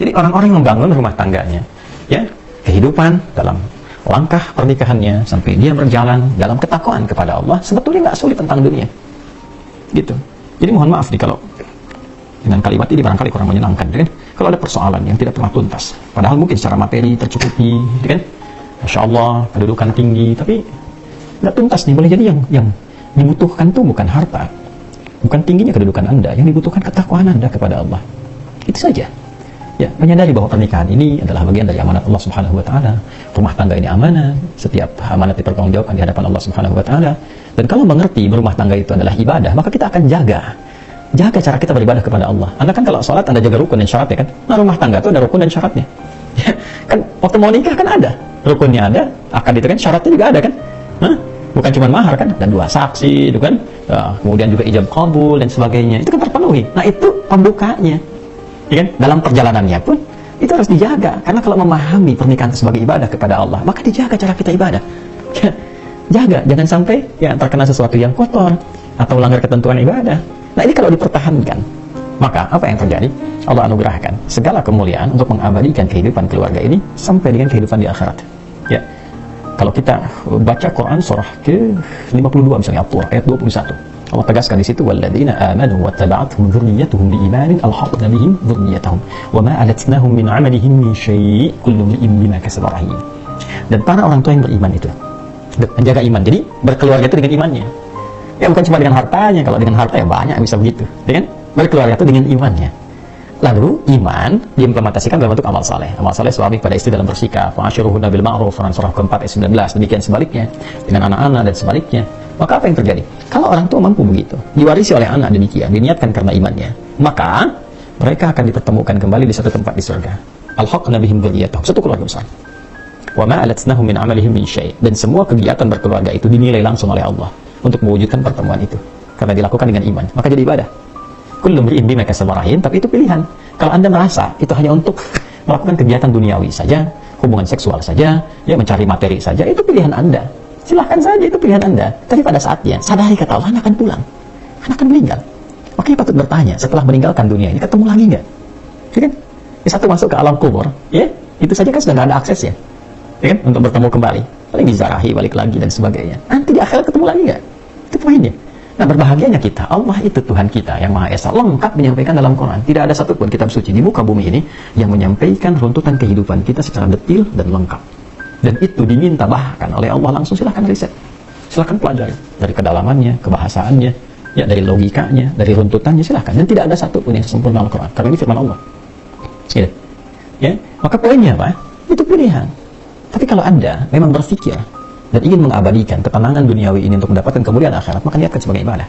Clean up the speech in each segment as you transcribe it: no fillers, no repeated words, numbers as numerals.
Jadi orang-orang yang membangun rumah tangganya, ya, kehidupan dalam langkah pernikahannya sampai dia berjalan dalam ketakwaan kepada Allah, sebetulnya nggak sulit tentang dunia, gitu. Jadi mohon maaf nih kalau dengan kalimat ini barangkali kurang menyenangkan, kan? Kalau ada persoalan yang tidak pernah tuntas, padahal mungkin secara materi tercukupi, kan? Masya Allah, kedudukan tinggi, tapi nggak tuntas nih. Boleh jadi yang dibutuhkan tuh bukan harta, bukan tingginya kedudukan Anda, yang dibutuhkan ketakwaan Anda kepada Allah. Itu saja. Ya, menyadari bahwa pernikahan ini adalah bagian dari amanat Allah Subhanahu wa taala. Rumah tangga ini amanah, setiap amanat dipertanggungjawabkan di hadapan Allah Subhanahu wa taala. Dan kalau mengerti berumah tangga itu adalah ibadah, maka kita akan jaga cara kita beribadah kepada Allah. Anda kan kalau sholat Anda jaga rukun dan syaratnya, kan? Nah, rumah tangga itu ada rukun dan syaratnya. Ya, kan waktu mau nikah kan ada rukunnya, ada akad itu kan, syaratnya juga ada kan. Hah? Bukan cuma mahar kan, dan 2 saksi itu kan. Nah, kemudian juga ijab qabul dan sebagainya. Itu kan terpenuhi. Nah, itu pembukanya. Ya kan? Dalam perjalanannya pun itu harus dijaga, karena kalau memahami pernikahan sebagai ibadah kepada Allah, maka dijaga cara kita ibadah. Jaga, jangan sampai ya terkena sesuatu yang kotor atau melanggar ketentuan ibadah. Nah, ini kalau dipertahankan, maka apa yang terjadi? Allah anugerahkan segala kemuliaan untuk mengabadikan kehidupan keluarga ini sampai dengan kehidupan di akhirat. Ya, kalau kita baca Quran surah ke-52 misalnya, ayat 21. Allah tegaskan di situ, walladzina amanu wattaba'athum dzurriyyatuhum biimanin alhaqna bihim dzurriyyatahum wama alatnahum min 'amalihim min syai' kullu imrin bima kasaba rahin. Dan para orang tua yang beriman itu menjaga iman. Jadi berkeluarga itu dengan imannya. Ya, bukan cuma dengan hartanya. Kalau dengan harta ya banyak yang bisa begitu, ya kan? Berkeluarga itu dengan imannya. Lalu iman diimplementasikan dalam bentuk amal saleh. Amal saleh suami pada istri dalam bersikap, fa'ashiruhunna bil ma'ruf, surah keempat ayat 19. Demikian sebaliknya dengan anak-anak dan sebaliknya. Maka apa yang terjadi? Kalau orang tua mampu begitu, diwarisi oleh anak demikian, diniatkan karena imannya, maka mereka akan dipertemukan kembali di satu tempat di surga. Alhaqna bihim dzurriyyatahum, satu keluarga besar. Wa ma alatnahum min 'amalihim min syai', dan semua kegiatan berkeluarga itu dinilai langsung oleh Allah untuk mewujudkan pertemuan itu karena dilakukan dengan iman, maka jadi ibadah. Kullu imrin bima kasaba rahin, tapi itu pilihan. Kalau Anda merasa itu hanya untuk melakukan kegiatan duniawi saja, hubungan seksual saja, ya mencari materi saja, itu pilihan Anda. Silahkan saja, itu pilihan Anda. Tapi pada saatnya, sadari kata Allah, Anda akan pulang. Anda akan meninggal. Makanya patut bertanya, setelah meninggalkan dunia ini, ketemu lagi nggak? Ya kan? Satu masuk ke alam kubur, ya, itu saja kan sudah nggak ada aksesnya. Ya kan? Untuk bertemu kembali. Paling dizarahi, balik lagi, dan sebagainya. Nanti di akhirat ketemu lagi nggak? Itu poinnya. Nah, berbahagianya kita, Allah itu Tuhan kita yang Maha Esa, lengkap menyampaikan dalam Quran. Tidak ada satupun kitab suci di muka bumi ini yang menyampaikan runtutan kehidupan kita secara detil dan lengkap. Dan itu diminta bahkan oleh Allah langsung. Silahkan riset, silahkan pelajari dari kedalamannya, kebahasaannya, ya, dari logikanya, dari runtutannya, silahkan. Dan tidak ada satupun yang sempurna Al-Quran, karena ini firman Allah. Ya, maka poinnya apa? Itu pilihan. Tapi kalau Anda memang berpikir dan ingin mengabadikan ketenangan duniawi ini untuk mendapatkan kemuliaan akhirat, maka niatkan sebagai ibadah.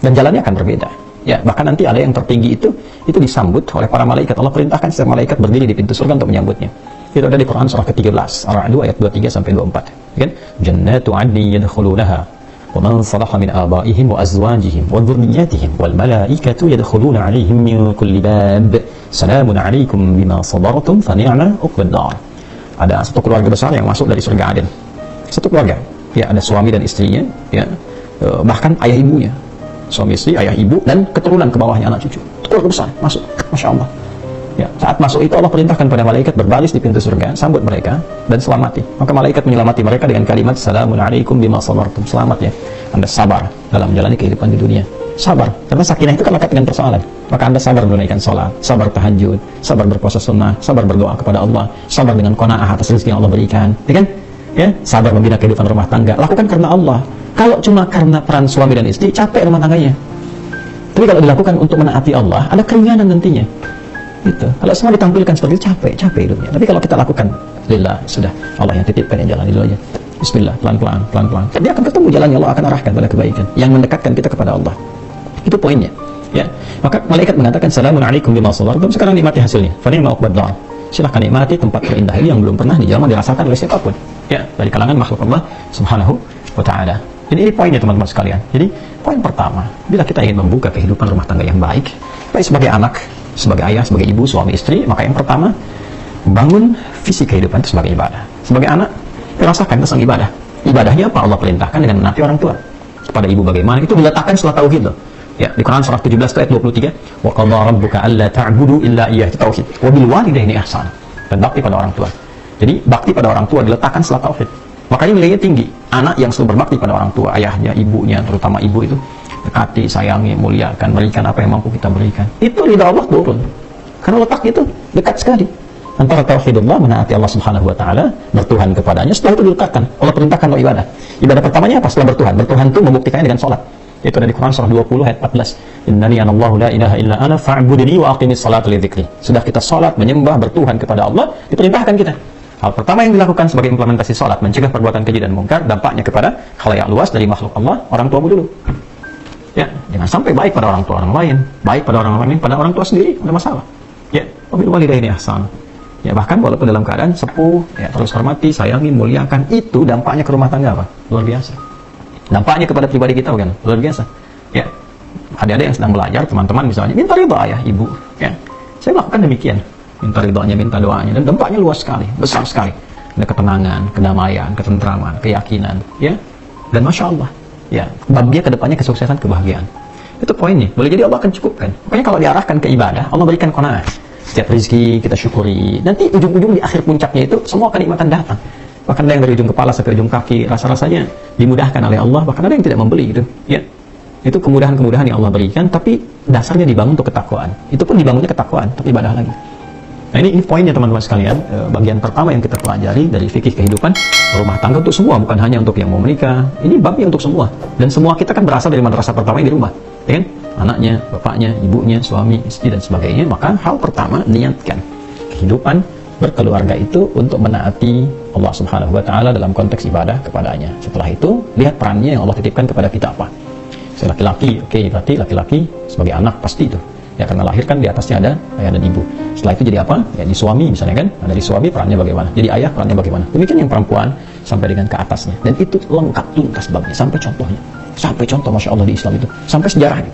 Dan jalannya akan berbeda. Ya, bahkan nanti ada yang tertinggi itu disambut oleh para malaikat. Allah perintahkan setiap malaikat berdiri di pintu surga untuk menyambutnya. Itu ada di Quran surah ke-13, Ar-Ra'd ayat 23 sampai 24. Kan? Jannatu 'adnin yadkhulunaha wa man salaha min abaihim wa azwajihim wa dhurriyyatihim wal malaikatu yadkhuluna 'alaihim min kulli bab. Salamun 'alaikum bima sabartum fa ni'ma 'uqbad dar. Ada satu keluarga besar yang masuk dari surga Aden. Satu keluarga. Ya, ada suami dan istrinya, ya. Bahkan ayah ibunya. Suami istri, ayah ibu, dan keturunan ke bawahnya anak cucu. Keluarga besar masuk. Masya Allah. Ya, saat masuk itu Allah perintahkan pada malaikat berbaris di pintu surga, sambut mereka dan selamati. Maka malaikat menyelamati mereka dengan kalimat Salamun alaikum bima sabartum. Selamat ya, Anda sabar dalam menjalani kehidupan di dunia. Sabar, karena sakinah itu kan lekat dengan persoalan. Maka Anda sabar menunaikan sholat, sabar tahajud, sabar berpuasa sunnah, sabar berdoa kepada Allah, sabar dengan qanaah atas rezeki yang Allah berikan, ya kan? Ya, sabar membina kehidupan rumah tangga. Lakukan karena Allah. Kalau cuma karena peran suami dan istri, capek rumah tangganya. Tapi kalau dilakukan untuk menaati Allah, ada keringanan nantinya. Gitu. Kalau semua ditampilkan seperti itu, capek hidupnya. Tapi kalau kita lakukan, alhamdulillah, sudah Allah yang titipkan, yang jalan dulu aja. Bismillah, pelan-pelan. Dia akan ketemu jalannya, Allah akan arahkan pada kebaikan yang mendekatkan kita kepada Allah. Itu poinnya. Ya. Maka malaikat mengatakan Salamun alaikum bima sabartum. Sekarang nikmati hasilnya. Fa ni'ma 'uqbad dar. Silahkan nikmati tempat terindah ini yang belum pernah dijamah dirasakan oleh siapapun. Ya, dari kalangan makhluk Allah Subhanahu wa taala. Jadi ini poinnya teman-teman sekalian. Jadi poin pertama, bila kita ingin membuka kehidupan rumah tangga yang baik sebagai anak, sebagai ayah, sebagai ibu, suami istri, maka yang pertama, bangun visi kehidupan itu sebagai ibadah. Sebagai anak, rasakan tentang ibadah. Ibadahnya apa? Allah perintahkan dengan menaati orang tua. kepada ibu bagaimana, itu diletakkan setelah tauhid loh. Ya, di Quran surah 17 ayat 23, wa qadha rabbuka alla ta'budu illa iyyah, itu tauhid. Wa bil walidaini ihsan, dan bakti pada orang tua. Jadi bakti pada orang tua diletakkan setelah tauhid. Makanya nilainya tinggi. Anak yang selalu berbakti pada orang tua, ayahnya, ibunya, terutama ibu itu, dekati, sayangi, muliakan, berikan apa yang mampu kita berikan. Itu ridha Allah turun. Karena letak itu dekat sekali antara tauhidullah, menaati Allah Subhanahu wa taala, bertuhan kepadanya. Setelah itu diletakkan, Allah perintahkan lo ibadah. Ibadah pertamanya apa? Setelah bertuhan. Bertuhan itu membuktikannya dengan salat. Itu dari Quran surah 20 ayat 14. Innani anallahu la ilaha illa ana fa'budni wa aqimis salata li dzikri. Sudah kita salat, menyembah, bertuhan kepada Allah, diperintahkan kita. Hal pertama yang dilakukan sebagai implementasi salat, mencegah perbuatan keji dan mungkar, dampaknya kepada khalayak luas dari makhluk Allah, orang tuamu dulu. Ya, jangan sampai baik pada orang tua orang lain, baik pada orang lain, pada orang tua sendiri, ada masalah. Ya, wabil walidaini ihsan. Ya, bahkan walaupun dalam keadaan sepuh, ya terus hormati, sayangi, muliakan, itu dampaknya ke rumah tangga apa? Luar biasa. Dampaknya kepada pribadi kita bukan? Luar biasa. Ya, adik-adik yang sedang belajar, teman-teman misalnya, minta ridha ayah, ibu. Ya, saya melakukan demikian. Minta ridhonya, minta doanya, dan dampaknya luas sekali, besar sekali. Ada ketenangan, kedamaian, ketentraman, keyakinan, ya. Dan masya Allah, ya, bab dia kedepannya kesuksesan, kebahagiaan. Itu poinnya. Boleh jadi Allah akan cukupkan. Pokoknya kalau diarahkan ke ibadah, Allah berikan qanaah. Setiap rezeki kita syukuri. Nanti ujung-ujung di akhir puncaknya itu semua kenikmatan datang. Bahkan ada yang dari ujung kepala sampai ujung kaki, rasa-rasanya dimudahkan oleh Allah. Bahkan ada yang tidak membeli gitu. Ya, itu kemudahan-kemudahan yang Allah berikan. Tapi dasarnya dibangun untuk ketakwaan. Itu pun dibangunnya ketakwaan, tapi ibadah lagi. Nah ini poinnya teman-teman sekalian. Bagian pertama yang kita pelajari dari fikih kehidupan rumah tangga untuk semua, bukan hanya untuk yang mau menikah. Ini babnya untuk semua. Dan semua kita kan berasal dari madrasah pertama yang di rumah, ya kan? Anaknya, bapaknya, ibunya, suami, istri, dan sebagainya. Maka hal pertama, niatkan kehidupan berkeluarga itu untuk menaati Allah Subhanahu wa taala dalam konteks ibadah kepadanya. Setelah itu, lihat perannya yang Allah titipkan kepada kita apa. Saya laki-laki, oke, berarti laki-laki sebagai anak pasti itu. Ya, karena lahir kan di atasnya ada ayah dan ibu. Setelah itu jadi apa? Ya, di suami misalnya kan. Nah, dari suami perannya bagaimana? Jadi ayah perannya bagaimana? Demikian yang perempuan sampai dengan ke atasnya. Dan itu lengkap tuntas babnya sampai contohnya. Sampai contoh Masya Allah di Islam itu. Sampai sejarahnya.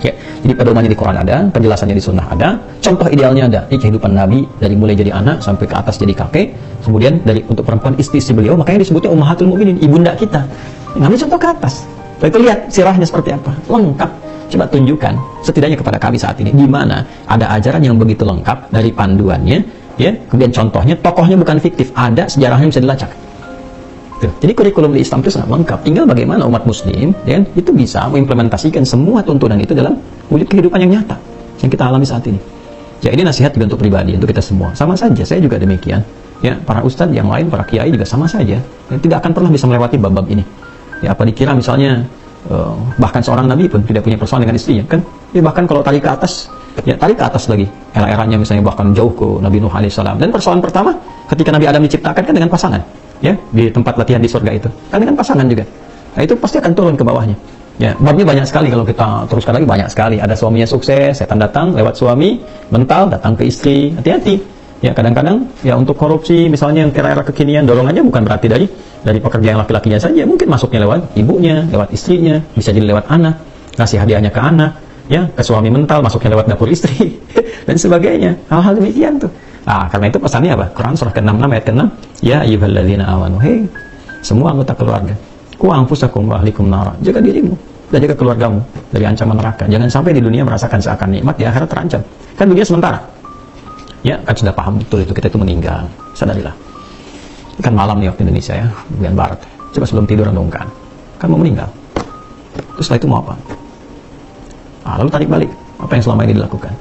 Ya, jadi pedomannya di Quran ada, penjelasannya di Sunnah ada, contoh idealnya ada. Ini kehidupan Nabi dari mulai jadi anak sampai ke atas jadi kakek, kemudian dari untuk perempuan istri beliau, makanya disebutnya Ummahatul Mukminin, ibunda kita. Ngambil contoh ke atas. Lalu itu lihat sirahnya seperti apa, lengkap. Coba tunjukkan setidaknya kepada kami saat ini di mana ada ajaran yang begitu lengkap dari panduannya, ya, kemudian contohnya, tokohnya bukan fiktif, ada sejarahnya bisa dilacak. Tuh. Jadi kurikulum di Islam itu sangat lengkap. Tinggal bagaimana umat muslim dan itu bisa mengimplementasikan semua tuntunan itu dalam wujud kehidupan yang nyata yang kita alami saat ini. Ya, ini nasihat juga untuk pribadi, untuk kita semua. Sama saja, saya juga demikian. Ya, para ustadz yang lain, para kiai juga sama saja. Dan tidak akan pernah bisa melewati bab-bab ini. Ya, apa dikira misalnya bahkan seorang nabi pun tidak punya persoalan dengan istrinya, kan? Ya, bahkan kalau tarik ke atas, ya tarik ke atas lagi. Era-eranya misalnya bahkan jauh ke Nabi Nuh alaihissalam. Dan persoalan pertama ketika Nabi Adam diciptakan kan dengan pasangan. Ya, di tempat latihan di surga itu kan dengan pasangan juga. Nah, itu pasti akan turun ke bawahnya. Ya, babnya banyak sekali kalau kita teruskan lagi, banyak sekali. Ada suaminya sukses, setan datang lewat suami, mental datang ke istri. Hati-hati. Ya, kadang-kadang ya untuk korupsi misalnya yang era-era kekinian, dorongannya bukan berarti dari pekerja yang laki-lakinya saja, mungkin masuknya lewat ibunya, lewat istrinya, bisa jadi lewat anak, ngasih hadiahnya ke anak, ya, ke suami mental, masuknya lewat dapur istri dan sebagainya. Hal-hal demikian tuh. Nah, karena itu pesannya apa? Quran surah ke-66 ayat ke-6, ya ayyuhalladzina amanu, hei semua anggota keluarga, qu anfusakum wa ahlikum nara, jaga dirimu dan jaga keluargamu dari ancaman neraka. Jangan sampai di dunia merasakan seakan nikmat, di akhirat terancam. Kan dunia sementara. Ya, kan sudah paham betul itu, kita itu meninggal. Sadarilah. Ini kan malam nih waktu Indonesia ya, bagian barat. Coba sebelum tidur renungkan. Kan mau meninggal. Terus setelah itu mau apa? Ah, lalu tarik balik. Apa yang selama ini dilakukan?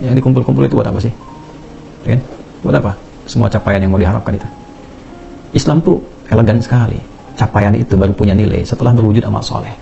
Yang dikumpul-kumpul itu buat apa sih? Kan? Buat apa? Semua capaian yang mau diharapkan itu. Islam tuh elegan sekali. Capaian itu baru punya nilai setelah berwujud amal soleh.